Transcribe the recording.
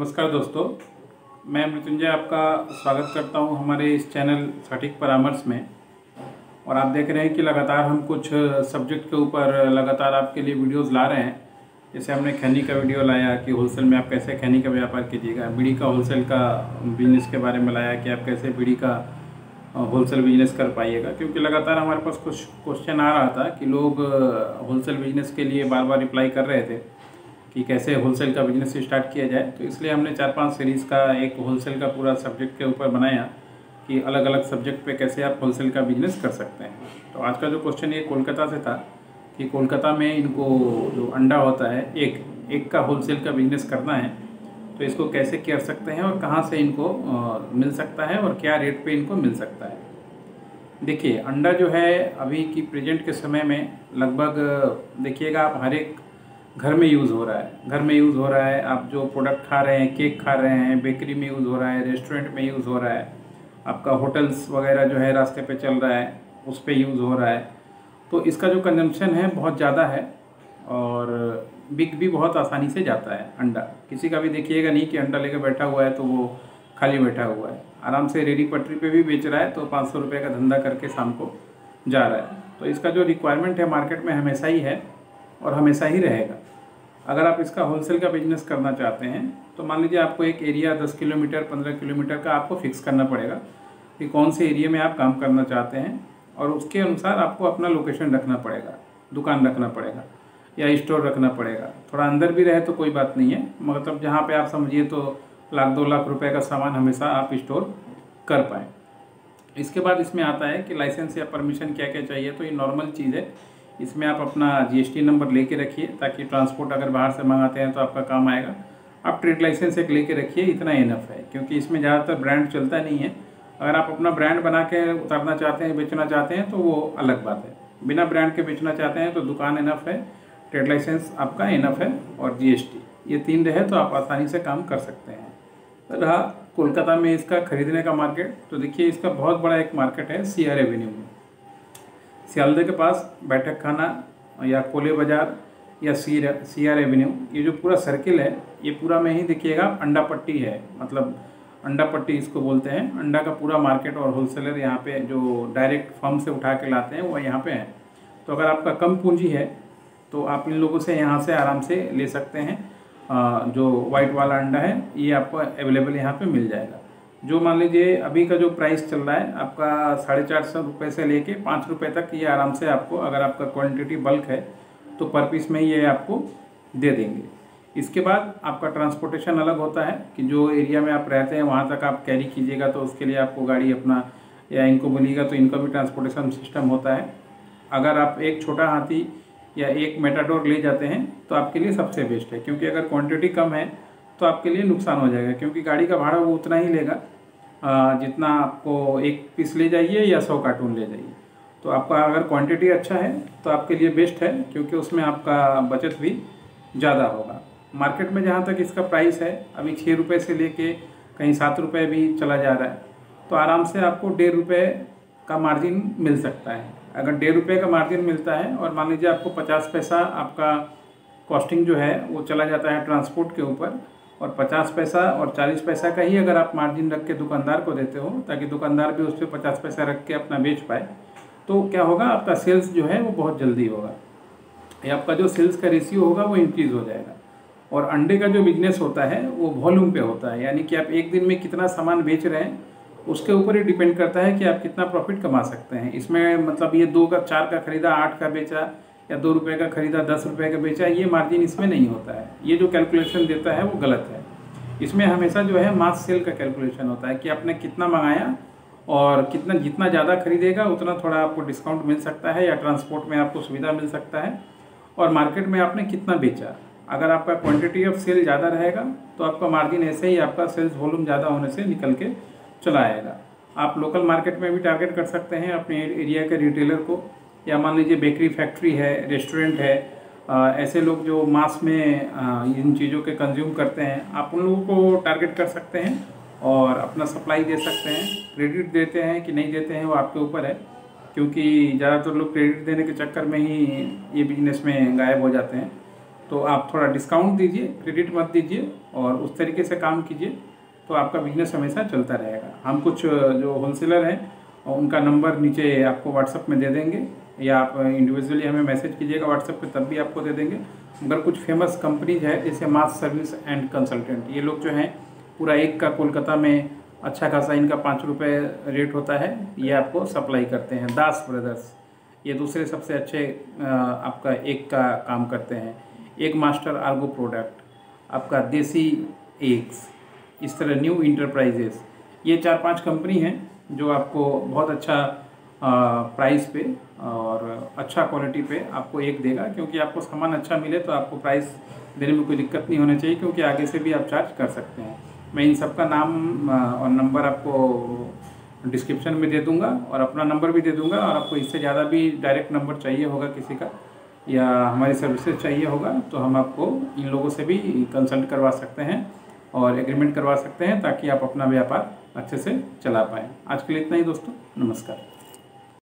नमस्कार दोस्तों, मैं मृत्युंजय आपका स्वागत करता हूं हमारे इस चैनल सटीक परामर्श में। और आप देख रहे हैं कि लगातार हम कुछ सब्जेक्ट के ऊपर लगातार आपके लिए वीडियोस ला रहे हैं। जैसे हमने खैनी का वीडियो लाया कि होलसेल में आप कैसे खैनी का व्यापार कीजिएगा, बीड़ी का होलसेल का बिजनेस के बारे में लाया कि आप कैसे बीड़ी का होलसेल बिजनेस कर पाइएगा। क्योंकि लगातार हमारे पास कुछ क्वेश्चन आ रहा था कि लोग होलसेल बिजनेस के लिए बार बार रिप्लाई कर रहे थे कि कैसे होलसेल का बिजनेस स्टार्ट किया जाए। तो इसलिए हमने 4-5 सीरीज़ का एक होलसेल का पूरा सब्जेक्ट के ऊपर बनाया कि अलग अलग सब्जेक्ट पे कैसे आप होलसेल का बिजनेस कर सकते हैं। तो आज का जो क्वेश्चन ये कोलकाता से था कि कोलकाता में इनको जो अंडा होता है एक का होलसेल का बिजनेस करना है, तो इसको कैसे कर सकते हैं और कहाँ से इनको मिल सकता है और क्या रेट पे इनको मिल सकता है। देखिए, अंडा जो है अभी की प्रेजेंट के समय में लगभग देखिएगा आप हर एक घर में यूज़ हो रहा है। आप जो प्रोडक्ट खा रहे हैं, केक खा रहे हैं, बेकरी में यूज़ हो रहा है, रेस्टोरेंट में यूज़ हो रहा है, आपका होटल्स वगैरह जो है रास्ते पे चल रहा है उस पे यूज़ हो रहा है। तो इसका जो कंजम्पशन है बहुत ज़्यादा है और बिक भी बहुत आसानी से जाता है। अंडा किसी का भी देखिएगा नहीं कि अंडा लेकर बैठा हुआ है तो वो खाली बैठा हुआ है, आराम से रेडी पटरी पे भी बेच रहा है, तो 500 रुपये का धंधा करके शाम को जा रहा है। तो इसका जो रिक्वायरमेंट है मार्केट में हमेशा ही है और हमेशा ही रहेगा। अगर आप इसका होलसेल का बिजनेस करना चाहते हैं तो मान लीजिए आपको एक एरिया 10 किलोमीटर 15 किलोमीटर का आपको फिक्स करना पड़ेगा कि कौन से एरिया में आप काम करना चाहते हैं, और उसके अनुसार आपको अपना लोकेशन रखना पड़ेगा, दुकान रखना पड़ेगा या स्टोर रखना पड़ेगा। थोड़ा अंदर भी रहे तो कोई बात नहीं है, मतलब जहाँ पे आप समझिए तो 1-2 लाख रुपए का सामान हमेशा आप स्टोर कर पाएँ। इसके बाद इसमें आता है कि लाइसेंस या परमिशन क्या क्या चाहिए। तो ये नॉर्मल चीज़ है, इसमें आप अपना जीएसटी नंबर लेके रखिए ताकि ट्रांसपोर्ट अगर बाहर से मंगाते हैं तो आपका काम आएगा। आप ट्रेड लाइसेंस एक लेके रखिए, इतना इनफ है, क्योंकि इसमें ज़्यादातर ब्रांड चलता नहीं है। अगर आप अपना ब्रांड बना के उतारना चाहते हैं, बेचना चाहते हैं तो वो अलग बात है। बिना ब्रांड के बेचना चाहते हैं तो दुकान इनफ है, ट्रेड लाइसेंस आपका इनफ है और जीएसटी, ये 3 रहे तो आप आसानी से काम कर सकते हैं। रहा कोलकाता में इसका खरीदने का मार्केट, तो देखिए इसका बहुत बड़ा एक मार्केट है सीआर एवेन्यू में। सियालदे के पास बैठक खाना या कोले बाज़ार या सीआर एवेन्यू, ये जो पूरा सर्किल है ये पूरा में ही देखिएगा अंडा पट्टी है, मतलब अंडा पट्टी इसको बोलते हैं। अंडा का पूरा मार्केट और होलसेलर यहाँ पे जो डायरेक्ट फार्म से उठा के लाते हैं वो यहाँ पे हैं। तो अगर आपका कम पूंजी है तो आप इन लोगों से यहाँ से आराम से ले सकते हैं। जो वाइट वाला अंडा है ये आपको अवेलेबल यहाँ पे मिल जाएगा। जो मान लीजिए अभी का जो प्राइस चल रहा है आपका 450 रुपये से लेके 5 रुपये तक, ये आराम से आपको, अगर आपका क्वांटिटी बल्क है तो पर पीस में ये आपको दे देंगे। इसके बाद आपका ट्रांसपोर्टेशन अलग होता है कि जो एरिया में आप रहते हैं वहाँ तक आप कैरी कीजिएगा तो उसके लिए आपको गाड़ी अपना या इनको बोलिएगा तो इनका भी ट्रांसपोर्टेशन सिस्टम होता है। अगर आप एक छोटा हाथी या एक मेटाडोर ले जाते हैं तो आपके लिए सबसे बेस्ट है, क्योंकि अगर क्वांटिटी कम है तो आपके लिए नुकसान हो जाएगा, क्योंकि गाड़ी का भाड़ा वो उतना ही लेगा जितना आपको एक पीस ले जाइए या 100 कार्टून ले जाइए। तो आपका अगर क्वांटिटी अच्छा है तो आपके लिए बेस्ट है, क्योंकि उसमें आपका बचत भी ज़्यादा होगा। मार्केट में जहाँ तक इसका प्राइस है अभी 6 रुपये से लेके कहीं 7 रुपये भी चला जा रहा है, तो आराम से आपको 1.5 रुपये का मार्जिन मिल सकता है। अगर 1.5 रुपये का मार्जिन मिलता है और मान लीजिए आपको 50 पैसा आपका कॉस्टिंग जो है वो चला जाता है ट्रांसपोर्ट के ऊपर, और 50 पैसा और 40 पैसा का ही अगर आप मार्जिन रख के दुकानदार को देते हो ताकि दुकानदार भी उस पर 50 पैसा रख के अपना बेच पाए, तो क्या होगा, आपका सेल्स जो है वो बहुत जल्दी होगा, या आपका जो सेल्स का रेशियो होगा वो इंक्रीज़ हो जाएगा। और अंडे का जो बिजनेस होता है वो वॉल्यूम पे होता है, यानी कि आप एक दिन में कितना सामान बेच रहे हैं उसके ऊपर ही डिपेंड करता है कि आप कितना प्रॉफिट कमा सकते हैं। इसमें मतलब ये 2 का 4 का खरीदा 8 का बेचा, या 2 रुपये का खरीदा 10 रुपये का बेचा, ये मार्जिन इसमें नहीं होता है। ये जो कैलकुलेशन देता है वो गलत है। इसमें हमेशा जो है मास सेल का कैलकुलेशन होता है कि आपने कितना मंगाया और कितना, जितना ज़्यादा खरीदेगा उतना थोड़ा आपको डिस्काउंट मिल सकता है या ट्रांसपोर्ट में आपको सुविधा मिल सकता है, और मार्केट में आपने कितना बेचा। अगर आपका क्वांटिटी ऑफ सेल ज़्यादा रहेगा तो आपका मार्जिन ऐसे ही आपका सेल्स वॉल्यूम ज़्यादा होने से निकल के चला आएगा। आप लोकल मार्केट में भी टारगेट कर सकते हैं अपने एरिया के रिटेलर को, या मान लीजिए बेकरी फैक्ट्री है, रेस्टोरेंट है, ऐसे लोग जो मास में इन चीज़ों के कंज्यूम करते हैं, आप उन लोगों को टारगेट कर सकते हैं और अपना सप्लाई दे सकते हैं। क्रेडिट देते हैं कि नहीं देते हैं वो आपके ऊपर है, क्योंकि ज़्यादातर लोग क्रेडिट देने के चक्कर में ही ये बिजनेस में गायब हो जाते हैं। तो आप थोड़ा डिस्काउंट दीजिए, क्रेडिट मत दीजिए और उस तरीके से काम कीजिए, तो आपका बिजनेस हमेशा चलता रहेगा। हम कुछ जो होलसेलर हैं उनका नंबर नीचे आपको व्हाट्सएप में दे देंगे, या आप इंडिविजुअली हमें मैसेज कीजिएगा व्हाट्सएप पे, तब भी आपको दे देंगे। मगर कुछ फेमस कंपनीज है जैसे मास सर्विस एंड कंसल्टेंट, ये लोग जो हैं पूरा एक का कोलकाता में अच्छा खासा इनका 5 रुपये रेट होता है, ये आपको सप्लाई करते हैं। दास ब्रदर्स ये दूसरे सबसे अच्छे आपका एक का काम करते हैं। एक मास्टर आर्गो प्रोडक्ट, आपका देसी एग्स, इस तरह न्यू इंटरप्राइजेस, ये 4-5 कंपनी हैं जो आपको बहुत अच्छा प्राइस पे और अच्छा क्वालिटी पे आपको एक देगा। क्योंकि आपको सामान अच्छा मिले तो आपको प्राइस देने में कोई दिक्कत नहीं होनी चाहिए, क्योंकि आगे से भी आप चार्ज कर सकते हैं। मैं इन सब का नाम और नंबर आपको डिस्क्रिप्शन में दे दूंगा और अपना नंबर भी दे दूंगा। और आपको इससे ज़्यादा भी डायरेक्ट नंबर चाहिए होगा किसी का, या हमारी सर्विसेज चाहिए होगा, तो हम आपको इन लोगों से भी कंसल्ट करवा सकते हैं और एग्रीमेंट करवा सकते हैं, ताकि आप अपना व्यापार अच्छे से चला पाएँ। आज के लिए इतना ही दोस्तों, नमस्कार।